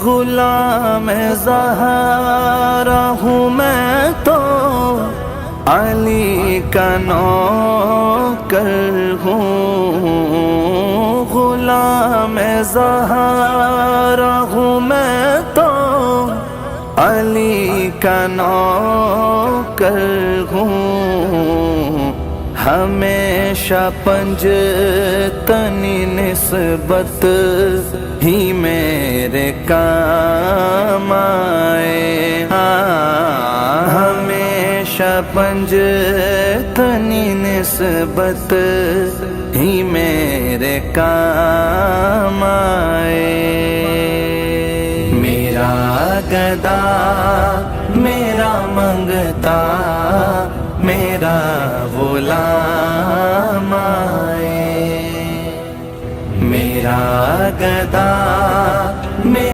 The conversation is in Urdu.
غلام زہرا ہوں میں تو علی کا نوکر ہوں، غلام زہرا ہوں میں تو علی کا نوکر ہوں، ہمیشہ پنجتنی نسبت ہی میرے کام آئے، ہمیشہ پنجتنی نسبت ہی میرے کام آئے۔ میرا گدا میرا منگتا میرا غلام آئے، میرا گدا